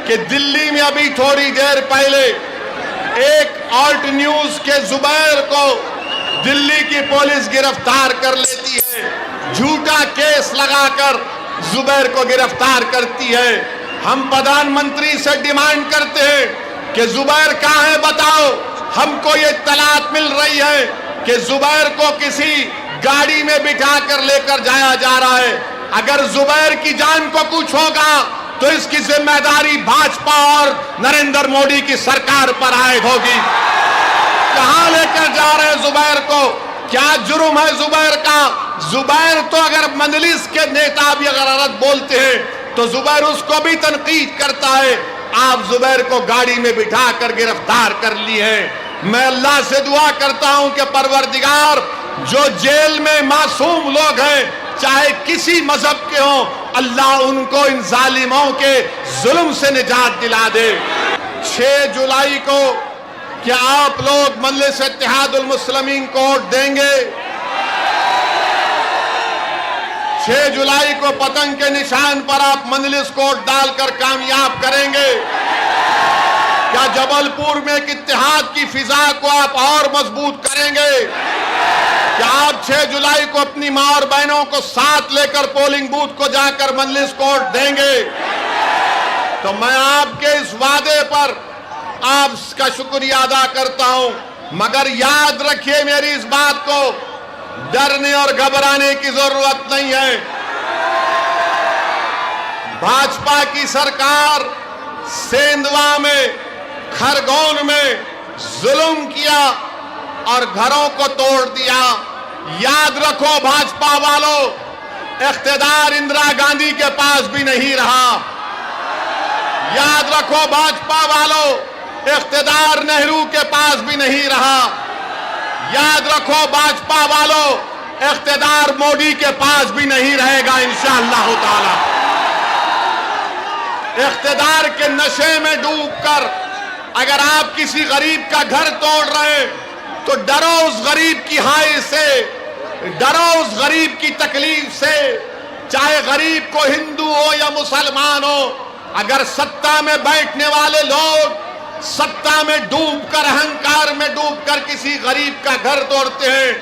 कि दिल्ली में अभी थोड़ी देर पहले एक ऑल्ट न्यूज के जुबैर को दिल्ली की पुलिस गिरफ्तार कर लेती है। झूठा केस लगाकर जुबैर को गिरफ्तार करती है। हम प्रधानमंत्री से डिमांड करते हैं कि जुबैर कहाँ है, बताओ। हमको ये इत्तलात मिल रही है कि जुबैर को किसी गाड़ी में बिठा कर लेकर जाया जा रहा है। अगर जुबैर की जान को कुछ होगा तो इसकी जिम्मेदारी भाजपा और नरेंद्र मोदी की सरकार पर आयद होगी। कहां लेकर जा रहे हैं जुबैर को? क्या जुर्म है जुबैर का? जुबैर तो अगर मजलिस के नेता भी अगर गलत बोलते हैं तो जुबैर उसको भी तनकीद करता है। आप जुबैर को गाड़ी में बिठा कर गिरफ्तार कर लिए हैं। मैं अल्लाह से दुआ करता हूं कि परवरदिगार, जो जेल में मासूम लोग हैं चाहे किसी मजहब के हों, अल्लाह उनको इन जालिमों के जुल्म से निजात दिला दे। 6 जुलाई को क्या आप लोग मजलिस इत्तेहादुल मुस्लिमीन को वोट देंगे? 6 जुलाई को पतंग के निशान पर आप मजलिस को वोट डालकर कामयाब करेंगे? क्या जबलपुर में एक इत्तेहाद की फिजा को आप और मजबूत करेंगे? क्या आप 6 जुलाई को अपनी मां और बहनों को साथ लेकर पोलिंग बूथ को जाकर मजलिस को वोट देंगे? तो मैं आपके इस वादे पर आपका शुक्रिया अदा करता हूं, मगर याद रखिए मेरी इस बात को, डरने और घबराने की जरूरत नहीं है। भाजपा की सरकार सेंधवा में, खरगोन में जुल्म किया और घरों को तोड़ दिया। याद रखो भाजपा वालों, इख्तिदार इंदिरा गांधी के पास भी नहीं रहा। याद रखो भाजपा वालों, इख्तिदार नेहरू के पास भी नहीं रहा। याद रखो भाजपा वालों, इख्तिदार मोदी के पास भी नहीं रहेगा इंशाअल्लाह ताला। इख्तिदार के नशे में डूबकर अगर आप किसी गरीब का घर तोड़ रहे हैं तो डरो उस गरीब की हाय से, डरो उस गरीब की तकलीफ से, चाहे गरीब को हिंदू हो या मुसलमान हो। अगर सत्ता में बैठने वाले लोग सत्ता में डूबकर, अहंकार में डूबकर किसी गरीब का घर तोड़ते हैं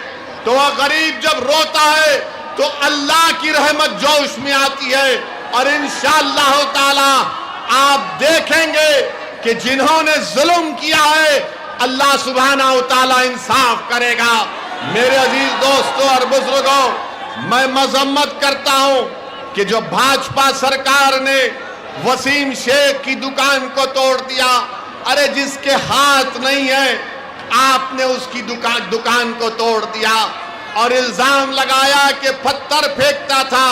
तो वह गरीब जब रोता है तो अल्लाह की रहमत जोश में आती है और इंशाअल्लाह ताला आप देखेंगे कि जिन्होंने जुल्म किया है अल्लाह सुब्हाना व तआला इंसाफ करेगा। मेरे अजीज दोस्तों और बुजुर्गों, मैं मजम्मत करता हूं कि जो भाजपा सरकार ने वसीम शेख की दुकान को तोड़ दिया, अरे जिसके हाथ नहीं है आपने उसकी दुकान को तोड़ दिया और इल्जाम लगाया कि पत्थर फेंकता था।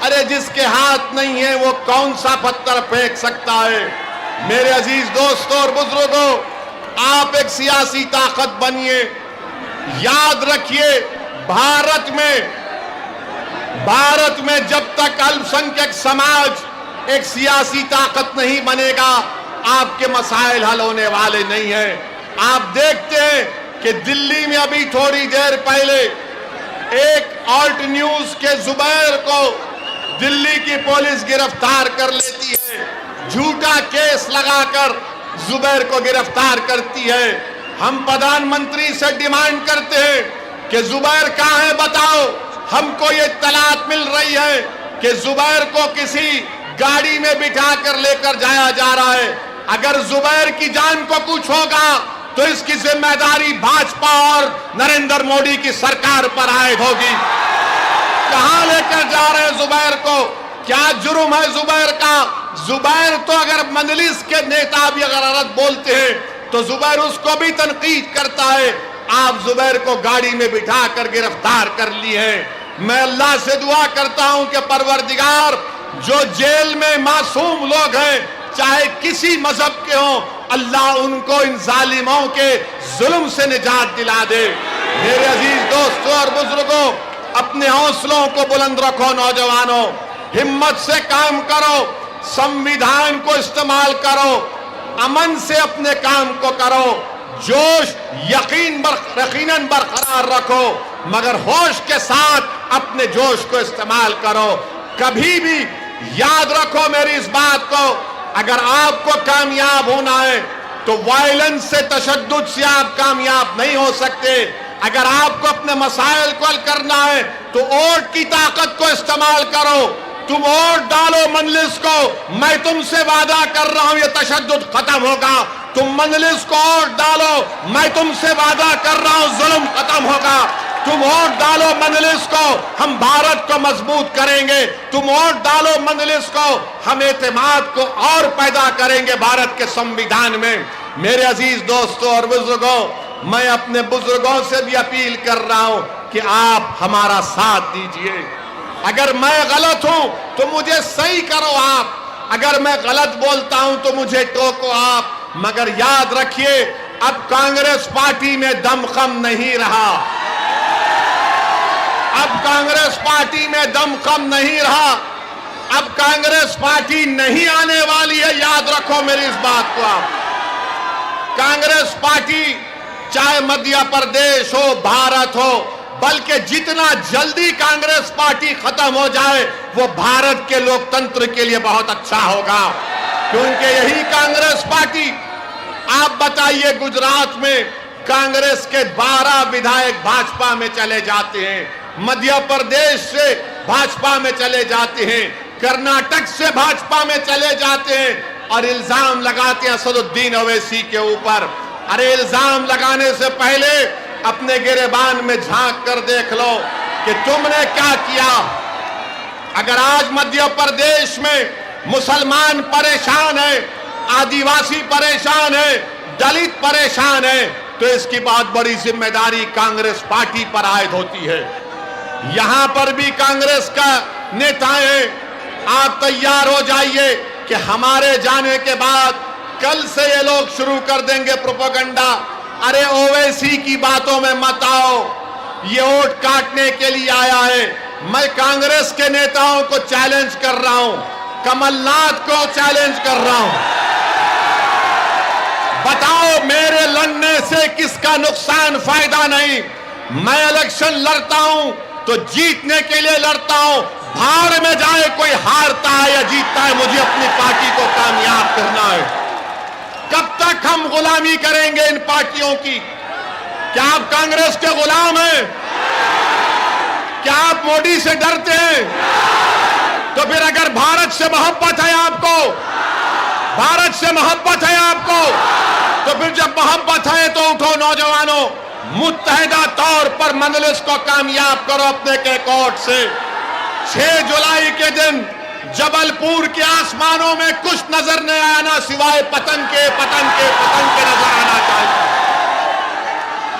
अरे जिसके हाथ नहीं है वो कौन सा पत्थर फेंक सकता है? मेरे अजीज दोस्तों और बुजुर्गों, आप एक सियासी ताकत बनिए। याद रखिए, भारत में जब तक अल्पसंख्यक समाज एक सियासी ताकत नहीं बनेगा, आपके मसाइल हल होने वाले नहीं हैं। आप देखते हैं कि दिल्ली में अभी थोड़ी देर पहले एक ऑल्ट न्यूज के जुबैर को दिल्ली की पुलिस गिरफ्तार कर लेती है। झूठा केस लगाकर जुबैर को गिरफ्तार करती है। हम प्रधानमंत्री से डिमांड करते हैं कि जुबैर कहाँ है, बताओ। हमको ये इत्तलात मिल रही है कि जुबैर को किसी गाड़ी में बिठा कर लेकर जाया जा रहा है। अगर जुबैर की जान को कुछ होगा तो इसकी जिम्मेदारी भाजपा और नरेंद्र मोदी की सरकार पर आयद होगी। कहां लेकर जा रहे हैं जुबैर को? क्या जुर्म है जुबैर का? जुबैर तो अगर मजलिस के नेता भी अगर गलत बोलते हैं तो जुबैर उसको भी तनकीद करता है। आप जुबैर को गाड़ी में बिठा कर गिरफ्तार कर लिए हैं। मैं अल्लाह से दुआ करता हूं कि परवरदिगार, जो जेल में मासूम लोग हैं चाहे किसी मजहब के हों, अल्लाह उनको इन जालिमों के जुल्म से निजात दिला दे। मेरे अजीज दोस्तों और बुजुर्गों, अपने हौसलों को बुलंद रखो। नौजवानों, हिम्मत से काम करो, संविधान को इस्तेमाल करो, अमन से अपने काम को करो, जोश यकीनन बरकरार रखो, मगर होश के साथ अपने जोश को इस्तेमाल करो। कभी भी याद रखो मेरी इस बात को, अगर आपको कामयाब होना है तो वायलेंस से, तशद्दुद से आप कामयाब नहीं हो सकते। अगर आपको अपने मसाइल को हल करना है तो वोट की ताकत को इस्तेमाल करो। तुम वोट डालो मजलिस को, मैं तुमसे वादा कर रहा हूं ये तशद्दुद खत्म होगा। तुम मजलिस को वोट डालो, मैं तुमसे वादा कर रहा हूं जुल्म खत्म होगा। तुम वोट डालो मजलिस को, हम भारत को मजबूत करेंगे। तुम वोट डालो मजलिस को, हम एतमाद को और पैदा करेंगे भारत के संविधान में। मेरे अजीज दोस्तों और बुजुर्गों, मैं अपने बुजुर्गों से भी अपील कर रहा हूं कि आप हमारा साथ दीजिए। अगर मैं गलत हूं तो मुझे सही करो आप, अगर मैं गलत बोलता हूं तो मुझे टोको आप। मगर याद रखिए, अब कांग्रेस पार्टी में दमखम नहीं रहा। अब कांग्रेस पार्टी में दमखम नहीं रहा। अब कांग्रेस पार्टी नहीं आने वाली है, याद रखो मेरी इस बात को आप। कांग्रेस पार्टी चाहे मध्य प्रदेश हो, भारत हो, बल्कि जितना जल्दी कांग्रेस पार्टी खत्म हो जाए वो भारत के लोकतंत्र के लिए बहुत अच्छा होगा, क्योंकि यही कांग्रेस पार्टी, आप बताइए, गुजरात में कांग्रेस के 12 विधायक भाजपा में चले जाते हैं, मध्य प्रदेश से भाजपा में चले जाते हैं, कर्नाटक से भाजपा में चले जाते हैं और इल्जाम लगाते हैं असदुद्दीन ओवैसी के ऊपर। अरे इल्जाम लगाने से पहले अपने गिरेबान में झांक कर देख लो कि तुमने क्या किया। अगर आज मध्य प्रदेश में मुसलमान परेशान है, आदिवासी परेशान है, दलित परेशान है, तो इसकी बहुत बड़ी जिम्मेदारी कांग्रेस पार्टी पर आयद होती है। यहां पर भी कांग्रेस का नेताएं, आप तैयार हो जाइए कि हमारे जाने के बाद कल से ये लोग शुरू कर देंगे प्रोपेगेंडा। अरे ओवैसी की बातों में मत आओ, ये वोट काटने के लिए आया है। मैं कांग्रेस के नेताओं को चैलेंज कर रहा हूं, कमलनाथ को चैलेंज कर रहा हूं, बताओ मेरे लड़ने से किसका नुकसान, फायदा नहीं। मैं इलेक्शन लड़ता हूं तो जीतने के लिए लड़ता हूं, भाड़ में जाए कोई हारता है या जीतता है, मुझे अपनी पार्टी को कामयाब करना है। कब तक हम गुलामी करेंगे इन पार्टियों की? क्या आप कांग्रेस के गुलाम हैं? क्या आप मोदी से डरते हैं? तो फिर अगर भारत से मोहब्बत है आपको, भारत से मोहब्बत है आपको, तो फिर जब मोहब्बत है तो उठो नौजवानों, मुत्तहिदा तौर पर मजलिस को कामयाब करो अपने कैकोट से। 6 जुलाई के दिन जबलपुर के आसमानों में कुछ नजर नहीं आना सिवाय पतंग के, पतंग के, पतंग के नजर आना चाहिए।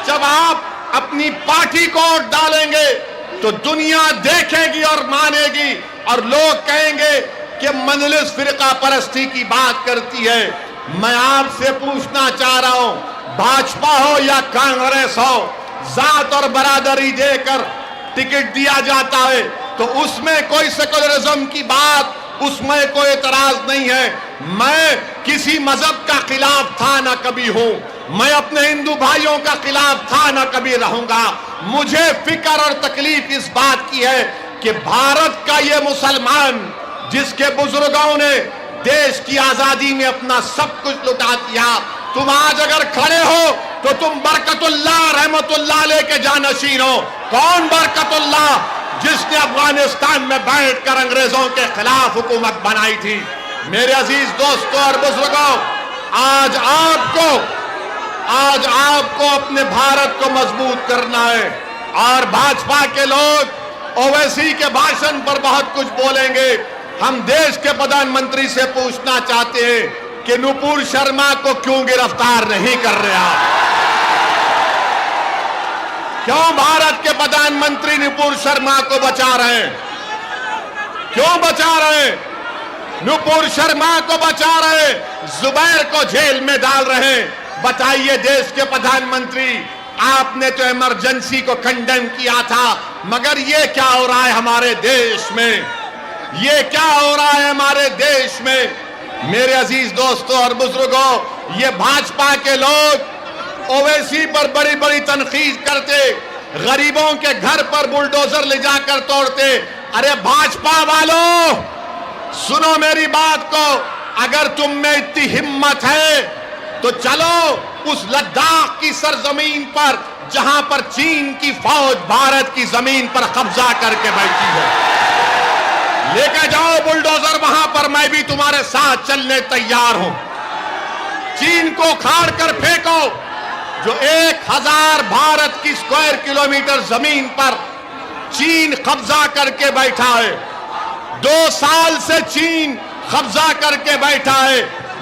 जब आप अपनी पार्टी को वोट डालेंगे तो दुनिया देखेगी और मानेगी और लोग कहेंगे कि मजलिस फिरका परस्ती की बात करती है। मैं आपसे पूछना चाह रहा हूं, भाजपा हो या कांग्रेस हो, जात और बरादरी देकर टिकट दिया जाता है तो उसमें कोई सेकुलरिज्म की बात, उसमें कोई एतराज नहीं है। मैं किसी मजहब का खिलाफ था ना कभी हूं, मैं अपने हिंदू भाइयों का खिलाफ था ना कभी रहूंगा। मुझे फिक्र और तकलीफ इस बात की है कि भारत का ये मुसलमान जिसके बुजुर्गों ने देश की आजादी में अपना सब कुछ लुटा दिया, तुम आज अगर खड़े हो तो तुम बरकतुल्लाह रहमतुल्लाह लेके जानशीन हो। कौन बरकतुल्लाह? जिसने अफगानिस्तान में बैठकर अंग्रेजों के खिलाफ हुकूमत बनाई थी। मेरे अजीज दोस्तों और बुजुर्गों, आज आपको अपने भारत को मजबूत करना है। और भाजपा के लोग ओवैसी के भाषण पर बहुत कुछ बोलेंगे। हम देश के प्रधानमंत्री से पूछना चाहते हैं कि नुपुर शर्मा को क्यों गिरफ्तार नहीं कर रहे आप? क्यों भारत के प्रधानमंत्री नुपुर शर्मा को बचा रहे हैं? क्यों बचा रहे हैं? नुपुर शर्मा को बचा रहे, जुबैर को जेल में डाल रहे हैं। बताइए देश के प्रधानमंत्री, आपने तो इमरजेंसी को कंडेम किया था, मगर ये क्या हो रहा है हमारे देश में? ये क्या हो रहा है हमारे देश में? मेरे अजीज दोस्तों और बुजुर्गों, ये भाजपा के लोग ओवैसी पर बड़ी बड़ी तनकीद करते, गरीबों के घर पर बुलडोजर ले जाकर तोड़ते। अरे भाजपा वालों, सुनो मेरी बात को, अगर तुम में इतनी हिम्मत है तो चलो उस लद्दाख की सरजमीन पर जहां पर चीन की फौज भारत की जमीन पर कब्जा करके बैठी है, लेके जाओ बुलडोजर वहां पर, मैं भी तुम्हारे साथ चलने तैयार हूं। चीन को खाड़ कर फेंको जो 1000 भारत की स्क्वायर किलोमीटर जमीन पर चीन कब्जा करके बैठा है। 2 साल से चीन कब्जा करके बैठा है,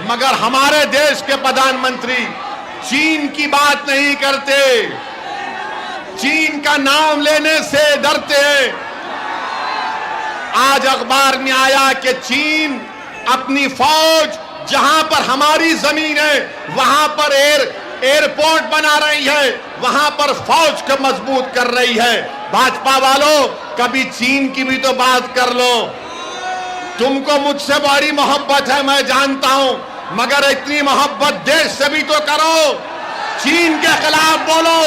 मगर हमारे देश के प्रधानमंत्री चीन की बात नहीं करते, चीन का नाम लेने से डरते हैं। आज अखबार में आया कि चीन अपनी फौज जहां पर हमारी जमीन है वहां पर एयरपोर्ट बना रही है, वहां पर फौज को मजबूत कर रही है। भाजपा वालों, कभी चीन की भी तो बात कर लो। तुमको मुझसे बड़ी मोहब्बत है, मैं जानता हूं, मगर इतनी मोहब्बत देश से भी तो करो। चीन के खिलाफ बोलो,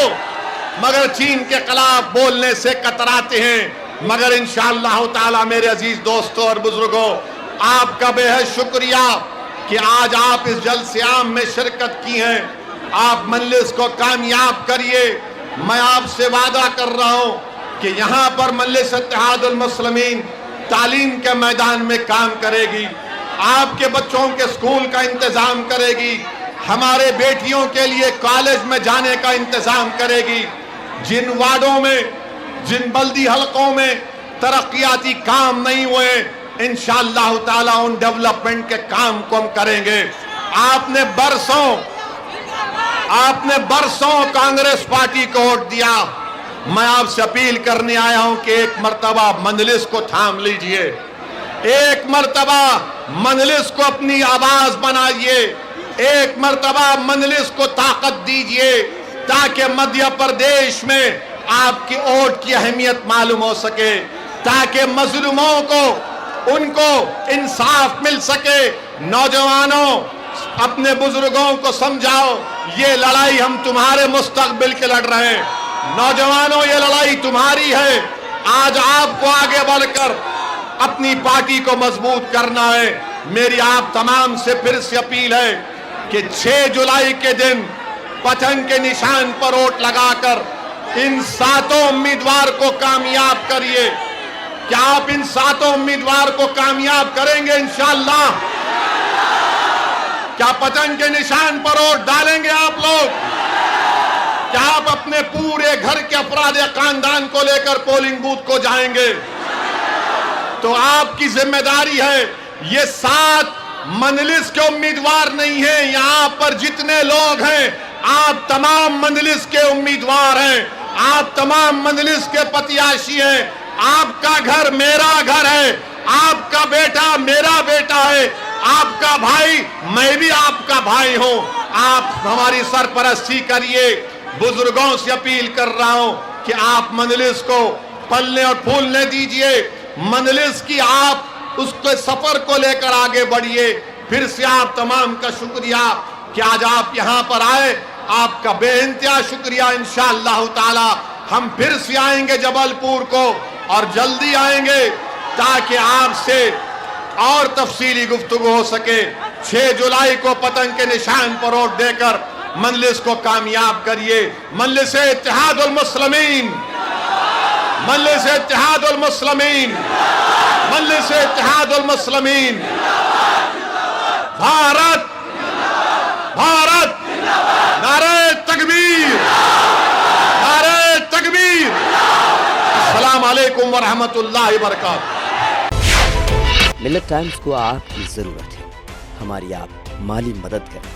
मगर चीन के खिलाफ बोलने से कतराते हैं। मगर इंशाअल्लाह ताला मेरे अजीज दोस्तों और बुजुर्गों, आपका बेहद शुक्रिया कि आज आप इस जलसे आम में शिरकत की है। आप मजलिस को कामयाब करिए। मैं आपसे वादा कर रहा हूं कि यहां पर मजलिस इत्तेहादुल मुस्लिमीन तालीम के मैदान में काम करेगी, आपके बच्चों के स्कूल का इंतजाम करेगी, हमारे बेटियों के लिए कॉलेज में जाने का इंतजाम करेगी। जिन वार्डों में, जिन बल्दी हलकों में तरक्याती काम नहीं हुए, इंशाअल्लाह ताला उन डेवलपमेंट के काम को हम करेंगे। आपने बरसों कांग्रेस पार्टी को वोट दिया। मैं आपसे अपील करने आया हूं कि एक मर्तबा मजलिस को थाम लीजिए, एक मर्तबा मजलिस को अपनी आवाज बनाइए, एक मर्तबा मजलिस को ताकत दीजिए, ताकि मध्य प्रदेश में आपकी वोट की अहमियत मालूम हो सके, ताकि मजलूमों को उनको इंसाफ मिल सके। नौजवानों, अपने बुजुर्गों को समझाओ, ये लड़ाई हम तुम्हारे मुस्तकबिल के लड़ रहे हैं। नौजवानों, ये लड़ाई तुम्हारी है। आज आपको आगे बढ़कर अपनी पार्टी को मजबूत करना है। मेरी आप तमाम से फिर से अपील है कि 6 जुलाई के दिन पतंग के निशान पर वोट लगाकर इन 7 उम्मीदवार को कामयाब करिए। क्या आप इन 7 उम्मीदवार को कामयाब करेंगे इंशाअल्लाह? क्या पतंग के निशान पर वोट डालेंगे आप लोग? क्या आप अपने पूरे घर के अफराद या खानदान को लेकर पोलिंग बूथ को जाएंगे? तो आपकी जिम्मेदारी है। ये 7 मजलिस के उम्मीदवार नहीं है, यहां पर जितने लोग हैं आप तमाम मजलिस के उम्मीदवार हैं, आप तमाम मजलिस के प्रत्याशी हैं। आपका घर मेरा घर है, आपका बेटा मेरा बेटा है, आपका भाई मैं भी आपका भाई हूं। आप हमारी सरपरस्ती करिए। बुजुर्गों से अपील कर रहा हूं कि आप मजलिस को पलने और फूलने दीजिए। मजलिस की आप उसके सफर को लेकर आगे बढ़िए। फिर से आप तमाम का शुक्रिया कि आज आप यहां पर आए, आपका बेइंतहा शुक्रिया। इंशाअल्लाह ताला हम फिर से आएंगे जबलपुर को, और जल्दी आएंगे ताकि आपसे और तफसीली गुफ्तगू हो सके। 6 जुलाई को पतंग के निशान पर वोट देकर मजलिस को कामयाब करिए। मजलिस इत्तेहादुल मुस्लिमीन, मजलिस इत्तेहादुल मुस्लिमीन, मजलिस इत्तेहादुल मुस्लिमीन। भारत भारत, नारे तकबीर, नारे तकबीर। अस्सलाम वालेकुम व रहमतुल्लाहि व बरकातहू। मिल्लत टाइम्स को आपकी जरूरत है, हमारी आप माली मदद करें।